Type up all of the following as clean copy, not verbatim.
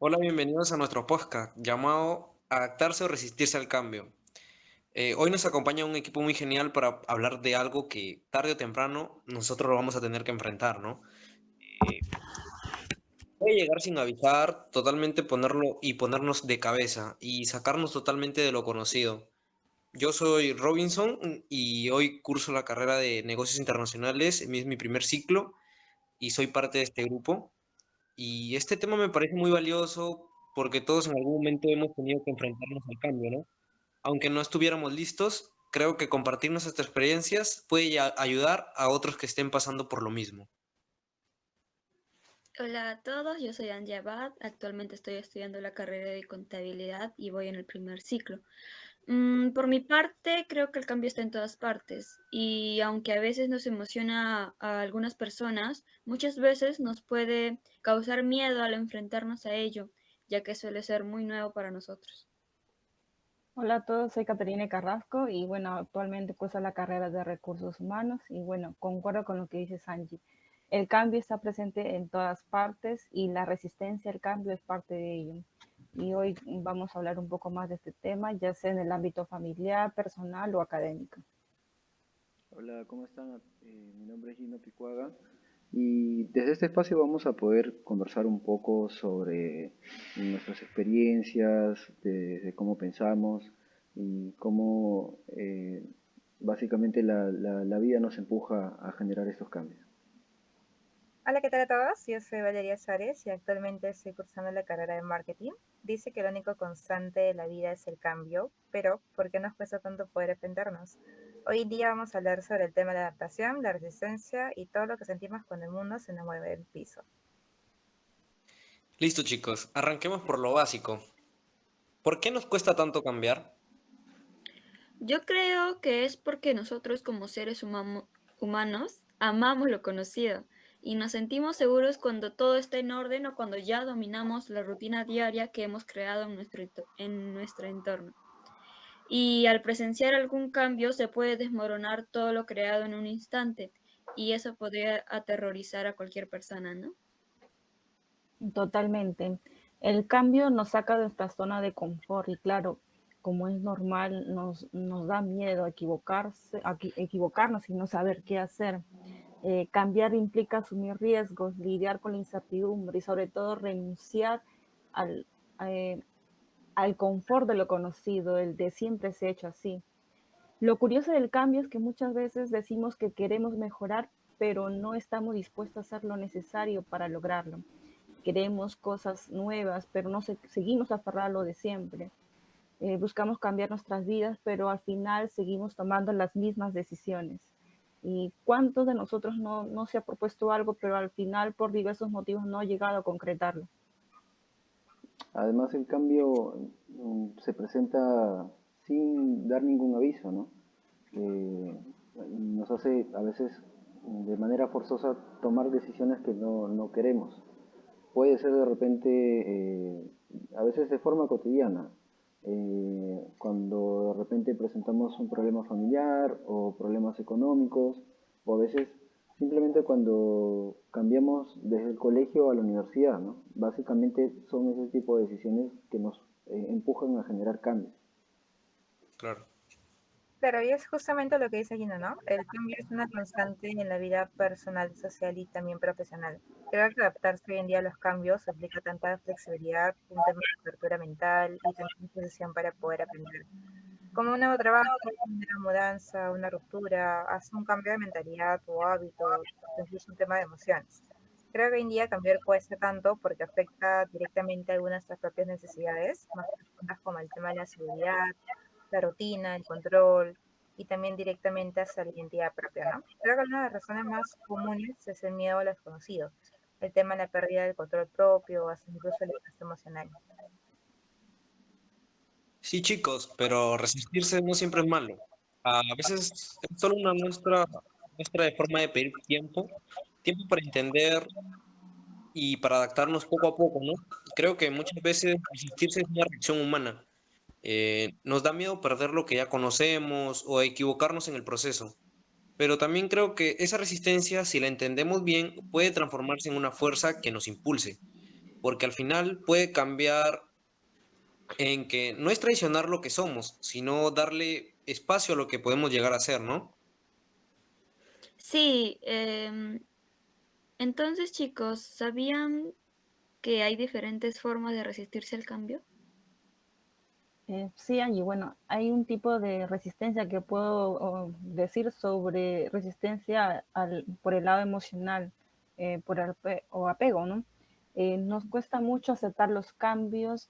Hola, bienvenidos a nuestro podcast llamado Adaptarse o Resistirse al Cambio. Hoy nos acompaña un equipo muy genial para hablar de algo que tarde o temprano nosotros lo vamos a tener que enfrentar, ¿no? Eh, Puede llegar sin avisar, totalmente ponerlo y ponernos de cabeza y sacarnos totalmente de lo conocido. Yo soy Robinson y hoy curso la carrera de negocios internacionales, es mi primer ciclo y soy parte de este grupo. Y este tema me parece muy valioso porque todos en algún momento hemos tenido que enfrentarnos al cambio, ¿no? Aunque no estuviéramos listos, creo que compartir nuestras experiencias puede ayudar a otros que estén pasando por lo mismo. Hola a todos, yo soy Angie Abad, actualmente estoy estudiando la carrera de contabilidad y voy en el primer ciclo. Por mi parte, creo que el cambio está en todas partes y aunque a veces nos emociona a algunas personas, muchas veces nos puede causar miedo al enfrentarnos a ello, ya que suele ser muy nuevo para nosotros. Hola a todos, soy Caterina Carrasco y bueno, actualmente curso la carrera de recursos humanos y bueno, concuerdo con lo que dice Sanji. El cambio está presente en todas partes y la resistencia al cambio es parte de ello. Y hoy vamos a hablar un poco más de este tema, ya sea en el ámbito familiar, personal o académico. Hola, ¿cómo están? Mi nombre es Gino Picuaga y desde este espacio vamos a poder conversar un poco sobre nuestras experiencias, de cómo pensamos y cómo básicamente la vida nos empuja a generar estos cambios. Hola, ¿qué tal a todos? Yo soy Valeria Suárez y actualmente estoy cursando la carrera de marketing. Dice que lo único constante de la vida es el cambio, pero ¿por qué nos cuesta tanto poder enfrentarnos? Hoy en día vamos a hablar sobre el tema de la adaptación, la resistencia y todo lo que sentimos cuando el mundo se nos mueve el piso. Listo, chicos, arranquemos por lo básico. ¿Por qué nos cuesta tanto cambiar? Yo creo que es porque nosotros como seres humanos amamos lo conocido y nos sentimos seguros cuando todo está en orden o cuando ya dominamos la rutina diaria que hemos creado en nuestro entorno. Y al presenciar algún cambio se puede desmoronar todo lo creado en un instante y eso podría aterrorizar a cualquier persona, ¿no? Totalmente. El cambio nos saca de nuestra zona de confort y claro, como es normal, nos da miedo equivocarnos y no saber qué hacer. Cambiar implica asumir riesgos, lidiar con la incertidumbre y sobre todo renunciar al, eh, al confort de lo conocido, el de siempre se ha hecho así. Lo curioso del cambio es que muchas veces decimos que queremos mejorar, pero no estamos dispuestos a hacer lo necesario para lograrlo. Queremos cosas nuevas, pero no seguimos aferrados a lo de siempre. Buscamos cambiar nuestras vidas, pero al final seguimos tomando las mismas decisiones. ¿Y cuántos de nosotros no se ha propuesto algo, pero al final por diversos motivos no ha llegado a concretarlo? Además, el cambio se presenta sin dar ningún aviso, ¿no? Eh, Nos hace a veces de manera forzosa tomar decisiones que no queremos. Puede ser de repente, a veces de forma cotidiana, cuando de repente presentamos un problema familiar o problemas económicos, o a veces simplemente cuando cambiamos desde el colegio a la universidad, ¿no? Básicamente son ese tipo de decisiones que nos empujan a generar cambios. Claro. Claro, y es justamente lo que dice Gino, ¿no? El cambio es una constante en la vida personal, social y también profesional. Creo que adaptarse hoy en día a los cambios implica tanta flexibilidad, un tema de apertura mental y también disposición para poder aprender. Como un nuevo trabajo, una mudanza, una ruptura, hace un cambio de mentalidad o hábitos, incluso un tema de emociones. Creo que hoy en día cambiar cuesta tanto porque afecta directamente a algunas de nuestras propias necesidades, más profundas como el tema de la seguridad, la rutina, el control y también directamente hacia la identidad propia, ¿no? Creo que una de las razones más comunes es el miedo a lo desconocido, el tema de la pérdida del control propio, hasta incluso el estrés emocional. Sí, chicos, pero resistirse no siempre es malo. A veces es solo una muestra de forma de pedir tiempo para entender y para adaptarnos poco a poco, ¿no? Creo que muchas veces resistirse es una reacción humana. Nos da miedo perder lo que ya conocemos o equivocarnos en el proceso. Pero también creo que esa resistencia, si la entendemos bien, puede transformarse en una fuerza que nos impulse. porque al final puede cambiar en que no es traicionar lo que somos, sino darle espacio a lo que podemos llegar a ser, ¿no? Sí, entonces chicos, ¿sabían que hay diferentes formas de resistirse al cambio? Sí, Angie, bueno, hay un tipo de resistencia que puedo decir sobre resistencia por el lado emocional, o apego, ¿no? Nos cuesta mucho aceptar los cambios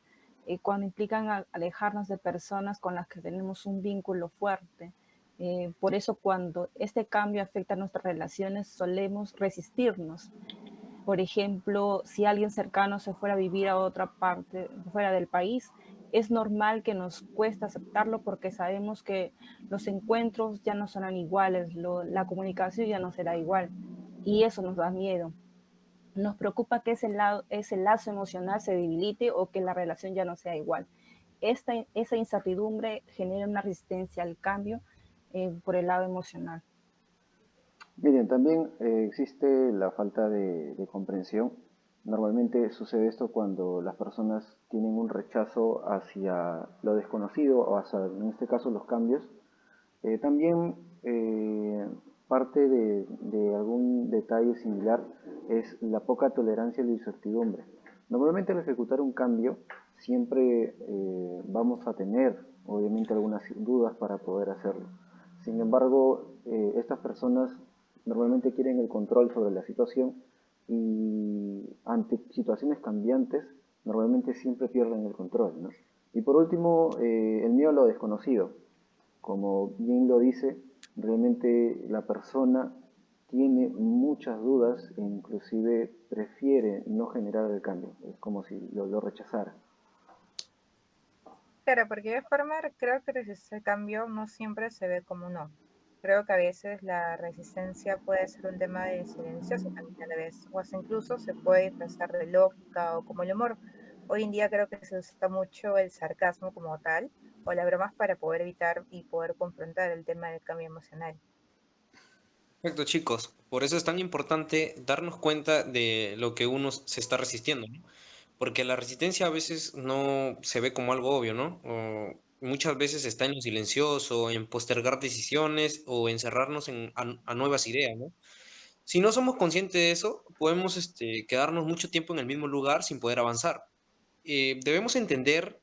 cuando implican alejarnos de personas con las que tenemos un vínculo fuerte. Por eso cuando este cambio afecta nuestras relaciones solemos resistirnos. Por ejemplo, si alguien cercano se fuera a vivir a otra parte, fuera del país, es normal que nos cueste aceptarlo porque sabemos que los encuentros ya no serán iguales, la comunicación ya no será igual y eso nos da miedo. Nos preocupa que ese lazo emocional se debilite o que la relación ya no sea igual. Esa incertidumbre genera una resistencia al cambio por el lado emocional. Miren, también existe la falta de comprensión. Normalmente sucede esto cuando las personas tienen un rechazo hacia lo desconocido o hacia, en este caso, los cambios. También parte de algún detalle similar es la poca tolerancia a la incertidumbre. Normalmente al ejecutar un cambio siempre vamos a tener obviamente algunas dudas para poder hacerlo. Sin embargo, estas personas normalmente quieren el control sobre la situación y ante situaciones cambiantes normalmente siempre pierden el control, ¿no? Y por último, el miedo a lo desconocido. Como bien lo dice, realmente la persona tiene muchas dudas e inclusive prefiere no generar el cambio. Es como si lo rechazara. Claro, porque de forma creo que resistir el cambio no siempre se ve como un no. Creo que a veces la resistencia puede ser un tema de silencioso también a la vez, o hasta incluso se puede disfrazar de lógica o como el humor. Hoy en día creo que se usa mucho el sarcasmo como tal, o las bromas para poder evitar y poder confrontar el tema del cambio emocional. Perfecto, chicos. Por eso es tan importante darnos cuenta de lo que uno se está resistiendo, ¿no? Porque la resistencia a veces no se ve como algo obvio, ¿no? O muchas veces está en lo silencioso, en postergar decisiones o encerrarnos a nuevas ideas, ¿no? Si no somos conscientes de eso, podemos quedarnos mucho tiempo en el mismo lugar sin poder avanzar. Debemos entender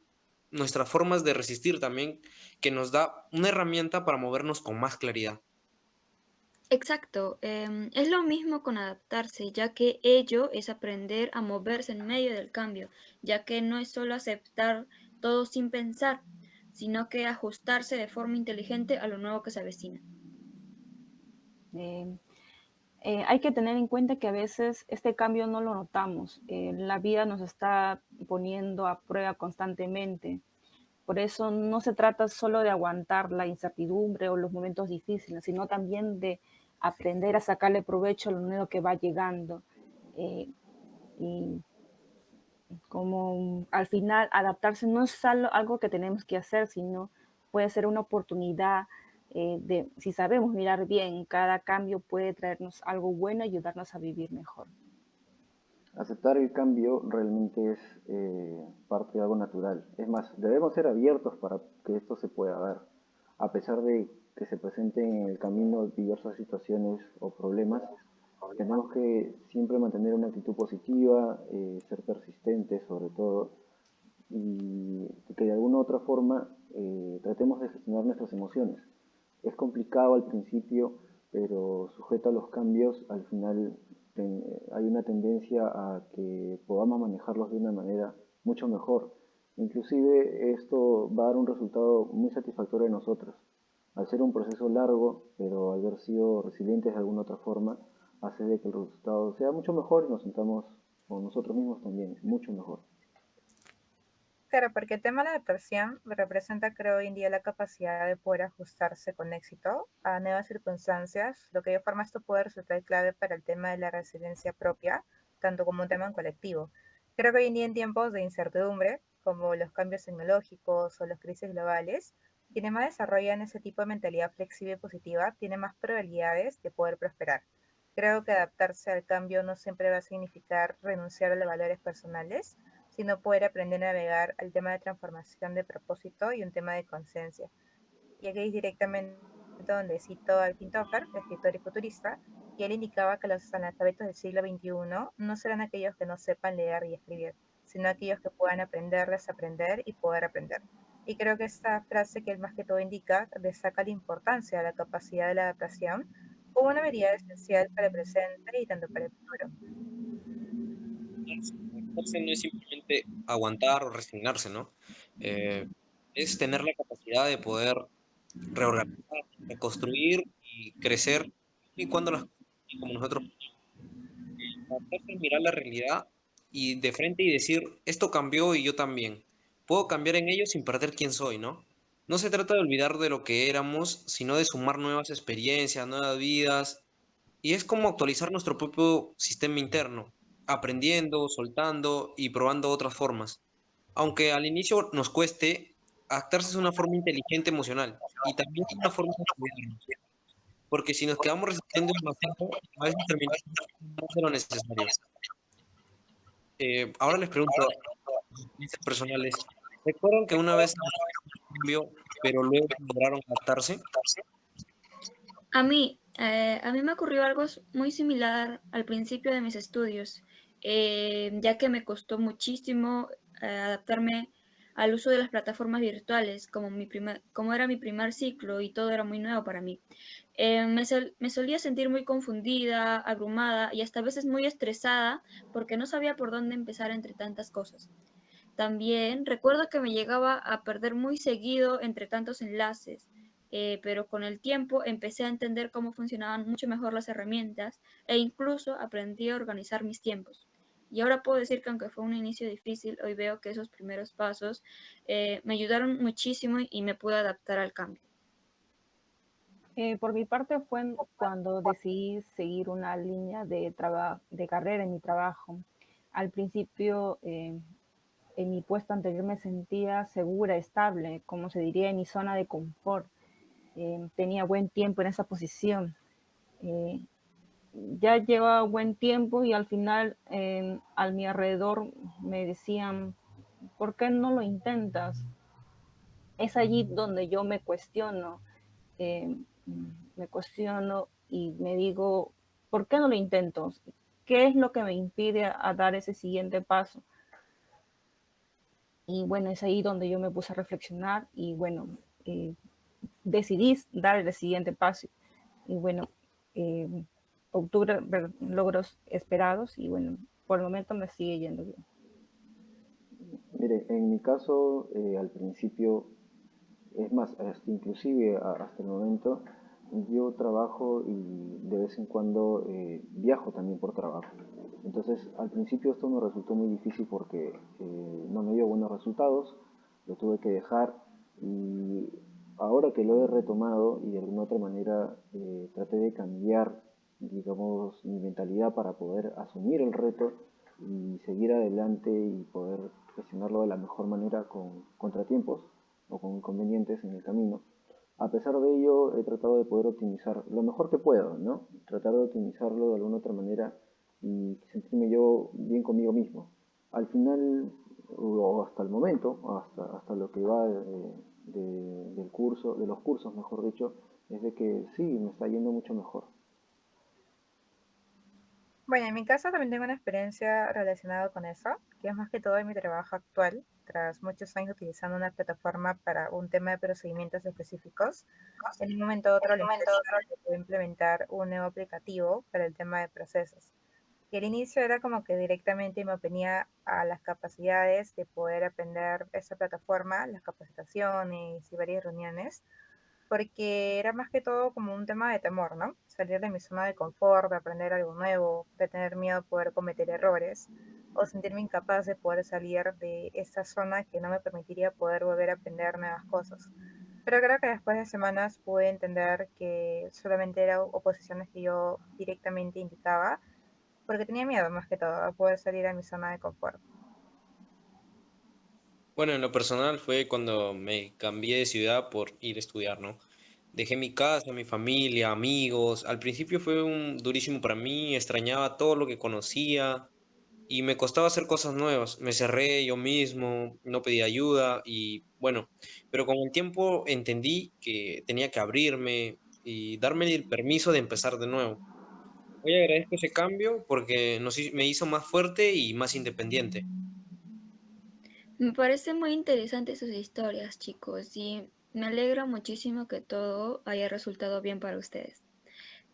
nuestras formas de resistir también, que nos da una herramienta para movernos con más claridad. Exacto, es lo mismo con adaptarse, ya que ello es aprender a moverse en medio del cambio, ya que no es solo aceptar todo sin pensar, sino que ajustarse de forma inteligente a lo nuevo que se avecina. Eh, hay que tener en cuenta que a veces este cambio no lo notamos. La vida nos está poniendo a prueba constantemente. Por eso no se trata solo de aguantar la incertidumbre o los momentos difíciles, sino también de aprender a sacarle provecho a lo nuevo que va llegando. Eh, y como al final adaptarse no es solo algo que tenemos que hacer, sino puede ser una oportunidad si sabemos mirar bien, cada cambio puede traernos algo bueno y ayudarnos a vivir mejor. Aceptar el cambio realmente es parte de algo natural. Es más, debemos ser abiertos para que esto se pueda dar. A pesar de que se presenten en el camino diversas situaciones o problemas, tenemos que siempre mantener una actitud positiva, ser persistentes sobre todo, y que de alguna u otra forma tratemos de gestionar nuestras emociones. Es complicado al principio, pero sujeto a los cambios, al final hay una tendencia a que podamos manejarlos de una manera mucho mejor. Inclusive esto va a dar un resultado muy satisfactorio en nosotros. Al ser un proceso largo, pero al haber sido resilientes de alguna otra forma, hace de que el resultado sea mucho mejor y nos sintamos con nosotros mismos también, mucho mejor. Claro, porque el tema de la adaptación representa, creo, hoy en día la capacidad de poder ajustarse con éxito a nuevas circunstancias, lo que de forma esto puede resultar clave para el tema de la resiliencia propia, tanto como un tema en colectivo. Creo que hoy en día en tiempos de incertidumbre, como los cambios tecnológicos o las crisis globales, quienes más desarrollan ese tipo de mentalidad flexible y positiva tienen más probabilidades de poder prosperar. Creo que adaptarse al cambio no siempre va a significar renunciar a los valores personales, sino poder aprender a navegar al tema de transformación de propósito y un tema de conciencia. Y aquí es directamente donde cito al Kintoffer, escritor y futurista, y él indicaba que los analfabetos del siglo XXI no serán aquellos que no sepan leer y escribir, sino aquellos que puedan aprender, desaprender y poder aprender. Y creo que esta frase que él más que todo indica destaca la importancia de la capacidad de la adaptación como una habilidad esencial para el presente y tanto para el futuro. Adaptarse no es simplemente aguantar o resignarse, ¿no? Eh, es tener la capacidad de poder reorganizar, reconstruir y crecer y cuando las cosas como nosotros adaptarse es mirar la realidad y de frente y decir, esto cambió y yo también. Puedo cambiar en ello sin perder quién soy, ¿no? No se trata de olvidar de lo que éramos, sino de sumar nuevas experiencias, nuevas vidas. Y es como actualizar nuestro propio sistema interno, aprendiendo, soltando y probando otras formas. Aunque al inicio nos cueste, adaptarse es una forma inteligente emocional y también es una forma de cuidarnos. Porque si nos quedamos resistiendo demasiado, a veces terminamos más de lo necesario. Ahora les pregunto, experiencias personales, ¿recuerdan que una vez un cambio, pero luego lograron adaptarse? A mí me ocurrió algo muy similar al principio de mis estudios, ya que me costó muchísimo adaptarme al uso de las plataformas virtuales, como era mi primer ciclo y todo era muy nuevo para mí. Me solía sentir muy confundida, abrumada y hasta a veces muy estresada porque no sabía por dónde empezar entre tantas cosas. También recuerdo que me llegaba a perder muy seguido entre tantos enlaces, pero con el tiempo empecé a entender cómo funcionaban mucho mejor las herramientas e incluso aprendí a organizar mis tiempos. Y ahora puedo decir que aunque fue un inicio difícil, hoy veo que esos primeros pasos me ayudaron muchísimo y me pude adaptar al cambio. Por mi parte cuando decidí seguir una línea de carrera en mi trabajo. Al principio, en mi puesto anterior me sentía segura, estable, como se diría, en mi zona de confort. Tenía buen tiempo en esa posición. Eh, ya llevaba buen tiempo y al final a mi alrededor me decían, ¿por qué no lo intentas? Es allí donde yo eh, me cuestiono y me digo, ¿por qué no lo intento? ¿Qué es lo que me impide a dar ese siguiente paso? Y bueno, es ahí donde yo me puse a reflexionar y bueno, eh, decidí dar el siguiente paso. Y bueno, eh, obtuve logros esperados y bueno, por el momento me sigue yendo bien. Mire, en mi caso, al principio, es más, hasta inclusive hasta el momento, yo trabajo y de vez en cuando viajo también por trabajo. Entonces, al principio esto me resultó muy difícil porque no me dio buenos resultados, lo tuve que dejar y ahora que lo he retomado y de alguna otra manera traté de cambiar, digamos, mi mentalidad para poder asumir el reto y seguir adelante y poder gestionarlo de la mejor manera con contratiempos o con inconvenientes en el camino. A pesar de ello, he tratado de poder optimizar lo mejor que puedo, ¿no? Tratar de optimizarlo de alguna otra manera y sentirme yo bien conmigo mismo. Al final, o hasta el momento, hasta lo que va del curso, de los cursos, mejor dicho, es de que sí, me está yendo mucho mejor. Bueno, en mi caso también tengo una experiencia relacionada con eso, que es más que todo en mi trabajo actual, tras muchos años utilizando una plataforma para un tema de procedimientos específicos. En un momento u otro la empresa decidió implementar un nuevo aplicativo para el tema de procesos. Y al inicio era como que directamente me oponía a las capacidades de poder aprender esa plataforma, las capacitaciones y varias reuniones, porque era más que todo como un tema de temor, ¿no? Salir de mi zona de confort, de aprender algo nuevo, de tener miedo a poder cometer errores o sentirme incapaz de poder salir de esta zona que no me permitiría poder volver a aprender nuevas cosas. Pero creo que después de semanas pude entender que solamente eran oposiciones que yo directamente indicaba, porque tenía miedo más que todo a poder salir a mi zona de confort. Bueno, en lo personal fue cuando me cambié de ciudad por ir a estudiar, ¿no? Dejé mi casa, mi familia, amigos. Al principio fue un durísimo para mí, extrañaba todo lo que conocía y me costaba hacer cosas nuevas. Me cerré yo mismo, no pedí ayuda y bueno, pero con el tiempo entendí que tenía que abrirme y darme el permiso de empezar de nuevo. Hoy agradezco ese cambio porque me hizo más fuerte y más independiente. Me parece muy interesante sus historias, chicos, y me alegra muchísimo que todo haya resultado bien para ustedes.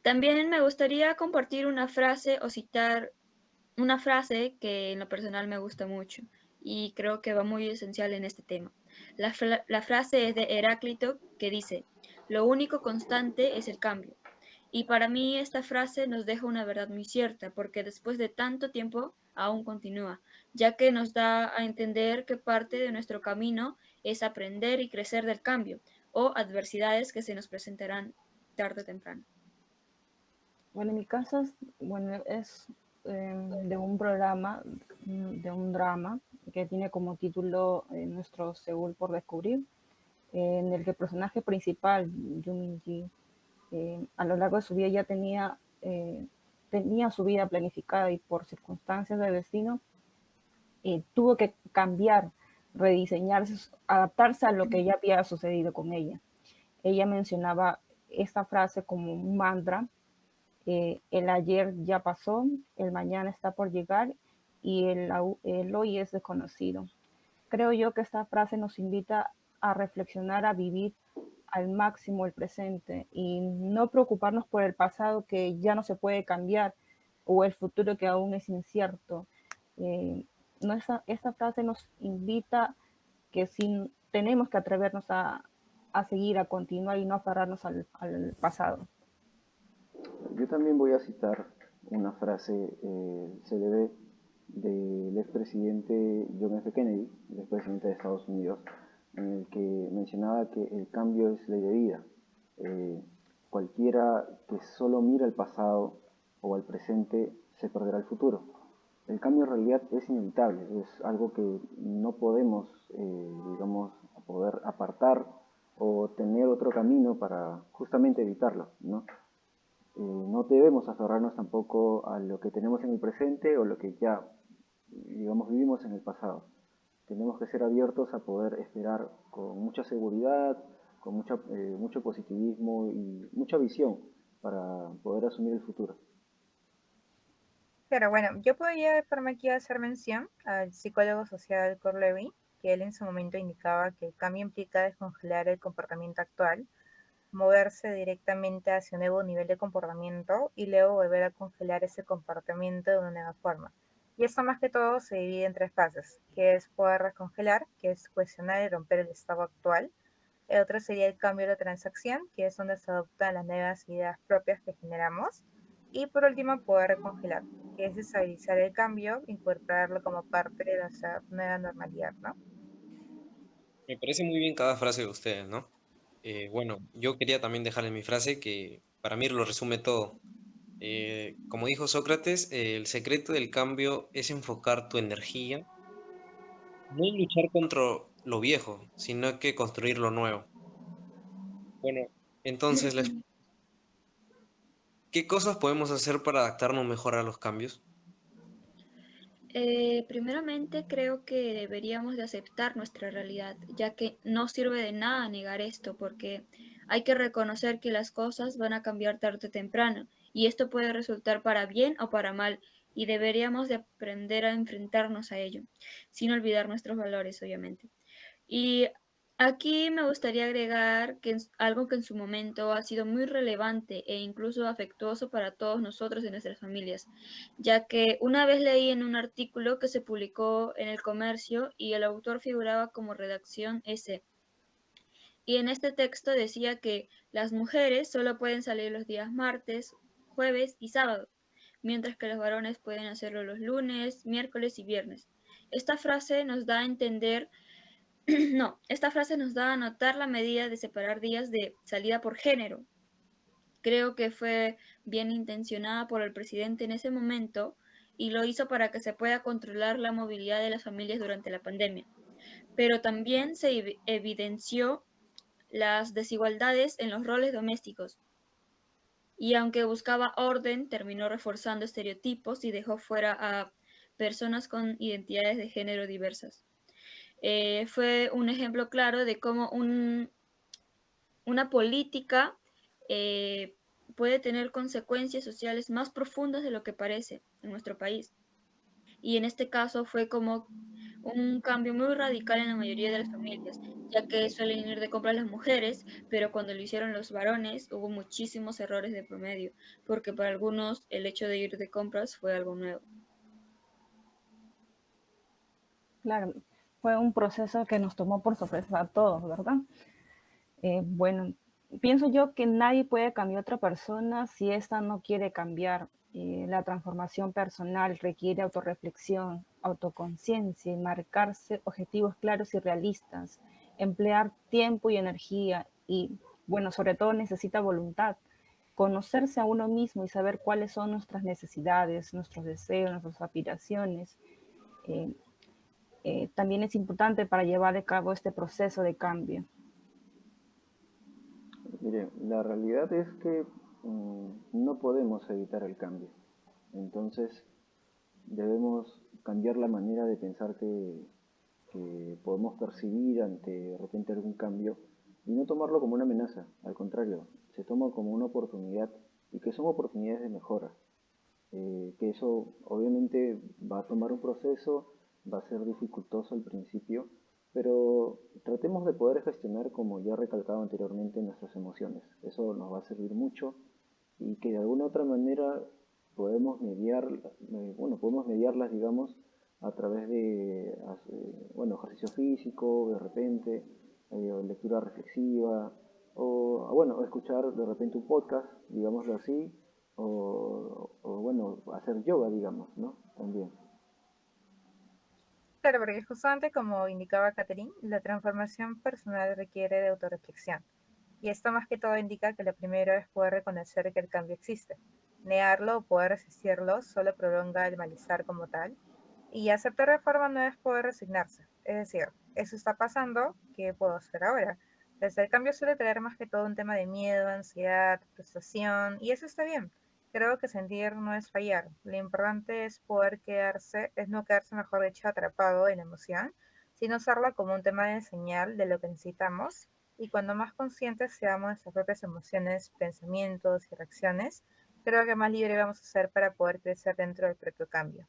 También me gustaría compartir una frase o citar una frase que en lo personal me gusta mucho y creo que va muy esencial en este tema. La frase es de Heráclito que dice, lo único constante es el cambio. Y para mí esta frase nos deja una verdad muy cierta, porque después de tanto tiempo aún continúa, ya que nos da a entender que parte de nuestro camino es aprender y crecer del cambio o adversidades que se nos presentarán tarde o temprano. Bueno, en mi caso es de un programa, de un drama que tiene como título Nuestro Seúl por descubrir, en el que el personaje principal, Yumin Ji, a lo largo de su vida ya tenía su vida planificada y por circunstancias del destino tuvo que cambiar, rediseñarse, adaptarse a lo que ya había sucedido con ella. Ella mencionaba esta frase como un mantra: el ayer ya pasó, el mañana está por llegar y el hoy es desconocido. Creo yo que esta frase nos invita a reflexionar, a vivir al máximo el presente y no preocuparnos por el pasado que ya no se puede cambiar o el futuro que aún es incierto. Eh, no, esta frase nos invita que si tenemos que atrevernos a seguir, a continuar y no aferrarnos al pasado. Yo también voy a citar una frase célebre del expresidente John F. Kennedy, el expresidente de Estados Unidos, en el que mencionaba que el cambio es ley de vida. Eh, Cualquiera que solo mira el pasado o al presente se perderá el futuro. El cambio en realidad es inevitable, es algo que no podemos, digamos, poder apartar o tener otro camino para justamente evitarlo, ¿no? No debemos aferrarnos tampoco a lo que tenemos en el presente o lo que ya, digamos, vivimos en el pasado. Tenemos que ser abiertos a poder esperar con mucha seguridad, con mucho positivismo y mucha visión para poder asumir el futuro. Pero bueno, yo podría de forma aquí hacer mención al psicólogo social Kurt Lewin, que él en su momento indicaba que el cambio implica descongelar el comportamiento actual, moverse directamente hacia un nuevo nivel de comportamiento y luego volver a congelar ese comportamiento de una nueva forma. Y esto más que todo se divide en tres fases, que es poder descongelar, que es cuestionar y romper el estado actual. El otro sería el cambio de transacción, que es donde se adoptan las nuevas ideas propias que generamos. Y por último, poder congelar, que es estabilizar el cambio, incorporarlo como parte de nuestra nueva normalidad, ¿no? Me parece muy bien cada frase de ustedes, ¿no? Bueno, yo quería también dejarles mi frase que para mí lo resume todo. Como dijo Sócrates, el secreto del cambio es enfocar tu energía, no en luchar contra lo viejo, sino que construir lo nuevo. Bueno, entonces, ¿qué cosas podemos hacer para adaptarnos mejor a los cambios? Primeramente creo que deberíamos de aceptar nuestra realidad, ya que no sirve de nada negar esto, porque hay que reconocer que las cosas van a cambiar tarde o temprano, y esto puede resultar para bien o para mal, y deberíamos de aprender a enfrentarnos a ello, sin olvidar nuestros valores, obviamente. Y aquí me gustaría agregar que algo que en su momento ha sido muy relevante e incluso afectuoso para todos nosotros y nuestras familias, ya que una vez leí en un artículo que se publicó en El Comercio y el autor figuraba como redacción S. Y en este texto decía que las mujeres solo pueden salir los días martes, jueves y sábado, mientras que los varones pueden hacerlo los lunes, miércoles y viernes. Esta frase nos da a entender no, esta frase nos da a notar la medida de separar días de salida por género. Creo que fue bien intencionada por el presidente en ese momento y lo hizo para que se pueda controlar la movilidad de las familias durante la pandemia. Pero también se evidenció las desigualdades en los roles domésticos. Y aunque buscaba orden, terminó reforzando estereotipos y dejó fuera a personas con identidades de género diversas. Fue un ejemplo claro de cómo una política eh, puede tener consecuencias sociales más profundas de lo que parece en nuestro país. Y en este caso fue como un cambio muy radical en la mayoría de las familias, ya que suelen ir de compras las mujeres, pero cuando lo hicieron los varones hubo muchísimos errores de promedio, porque para algunos el hecho de ir de compras fue algo nuevo. Claro, fue un proceso que nos tomó por sorpresa a todos, ¿verdad? Bueno, pienso yo que nadie puede cambiar a otra persona si ésta no quiere cambiar. La transformación personal requiere autorreflexión, autoconciencia y marcarse objetivos claros y realistas, emplear tiempo y energía y, bueno, sobre todo necesita voluntad, conocerse a uno mismo y saber cuáles son nuestras necesidades, nuestros deseos, nuestras aspiraciones. Eh, También es importante para llevar a cabo este proceso de cambio. Mire, la realidad es que no podemos evitar el cambio. Entonces, debemos cambiar la manera de pensar que podemos percibir ante de repente algún cambio y no tomarlo como una amenaza, al contrario, se toma como una oportunidad y que son oportunidades de mejora. Que eso obviamente va a tomar un proceso, va a ser dificultoso al principio, pero tratemos de poder gestionar, como ya he recalcado anteriormente, nuestras emociones. Eso nos va a servir mucho y que de alguna otra manera podemos podemos mediarlas, digamos, a través de, ejercicio físico, de repente, lectura reflexiva, o escuchar de repente un podcast, digámoslo así, hacer yoga, digamos, ¿no? También. Claro, porque justamente como indicaba Catherine, la transformación personal requiere de autorreflexión. Y esto más que todo indica que lo primero es poder reconocer que el cambio existe. Negarlo o poder resistirlo solo prolonga el malestar como tal. Y aceptar de forma no es poder resignarse. Es decir, eso está pasando, ¿qué puedo hacer ahora? Desde el cambio suele traer más que todo un tema de miedo, ansiedad, frustración, y eso está bien. Creo que sentir no es fallar. Lo importante es poder quedarse, es no quedarse, mejor dicho, atrapado en la emoción, sino usarla como un tema de señal de lo que necesitamos. Y cuando más conscientes seamos de nuestras propias emociones, pensamientos y reacciones, creo que más libre vamos a ser para poder crecer dentro del propio cambio.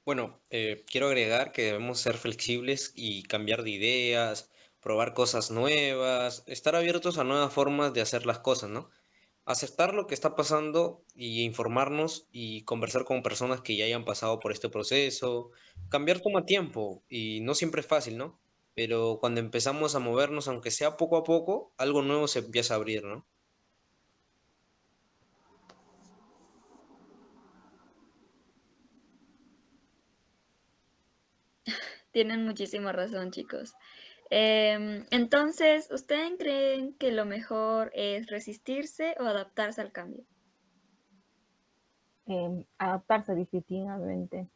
Bueno, quiero agregar que debemos ser flexibles y cambiar de ideas, probar cosas nuevas, estar abiertos a nuevas formas de hacer las cosas, ¿no? Aceptar lo que está pasando y informarnos y conversar con personas que ya hayan pasado por este proceso. Cambiar toma tiempo y no siempre es fácil, ¿no? Pero cuando empezamos a movernos, aunque sea poco a poco, algo nuevo se empieza a abrir, ¿no? Tienen muchísima razón, chicos. Entonces, ¿ustedes creen que lo mejor es resistirse o adaptarse al cambio? Adaptarse definitivamente.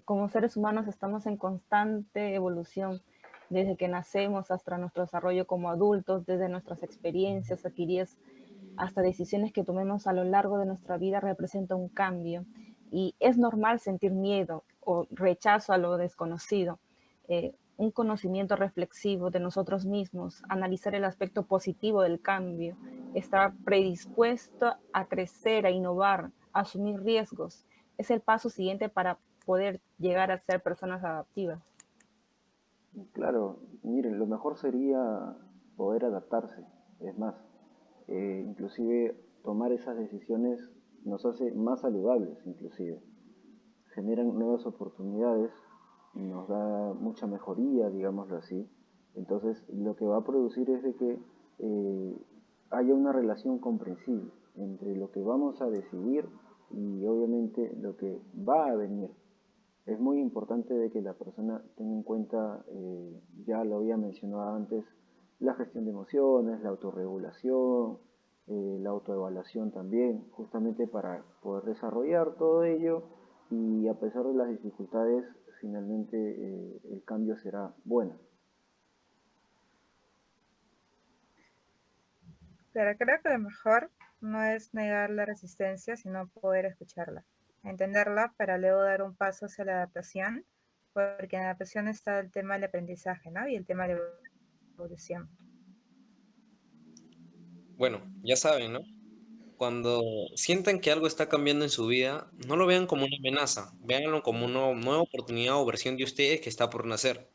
Como seres humanos estamos en constante evolución desde que nacemos hasta nuestro desarrollo como adultos, desde nuestras experiencias adquiridas hasta decisiones que tomemos a lo largo de nuestra vida representa un cambio. Y es normal sentir miedo o rechazo a lo desconocido. Un conocimiento reflexivo de nosotros mismos, analizar el aspecto positivo del cambio, estar predispuesto a crecer, a innovar, a asumir riesgos, es el paso siguiente para poder llegar a ser personas adaptivas. Claro, miren, lo mejor sería poder adaptarse. Es más, inclusive tomar esas decisiones nos hace más saludables, inclusive. Generan nuevas oportunidades, nos da mucha mejoría, digámoslo así. Entonces, lo que va a producir es de que eh, haya una relación comprensible entre lo que vamos a decidir y obviamente lo que va a venir. Es muy importante de que la persona tenga en cuenta, ya lo había mencionado antes, la gestión de emociones, la autorregulación, la autoevaluación también, justamente para poder desarrollar todo ello y a pesar de las dificultades, finalmente el cambio será bueno. Pero creo que lo mejor no es negar la resistencia, sino poder escucharla, entenderla para luego dar un paso hacia la adaptación, porque en la adaptación está el tema del aprendizaje, ¿no? Y el tema de la evolución. Bueno, ya saben, ¿no? Cuando sientan que algo está cambiando en su vida, no lo vean como una amenaza, véanlo como una nueva oportunidad o versión de ustedes que está por nacer.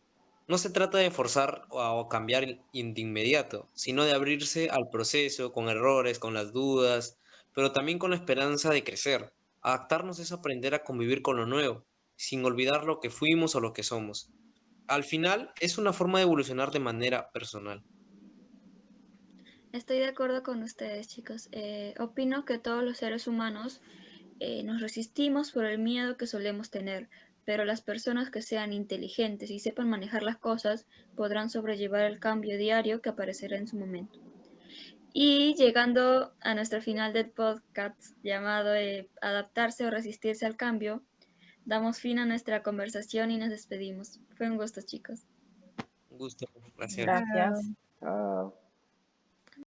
No se trata de forzar o cambiar de inmediato, sino de abrirse al proceso, con errores, con las dudas, pero también con la esperanza de crecer. Adaptarnos es aprender a convivir con lo nuevo, sin olvidar lo que fuimos o lo que somos. Al final, es una forma de evolucionar de manera personal. Estoy de acuerdo con ustedes, chicos. Opino que todos los seres humanos nos resistimos por el miedo que solemos tener, pero las personas que sean inteligentes y sepan manejar las cosas podrán sobrellevar el cambio diario que aparecerá en su momento. Y llegando a nuestro final del podcast llamado Adaptarse o resistirse al cambio, damos fin a nuestra conversación y nos despedimos. Fue un gusto, chicos. Un gusto, gracias. Gracias. Ah, Chao.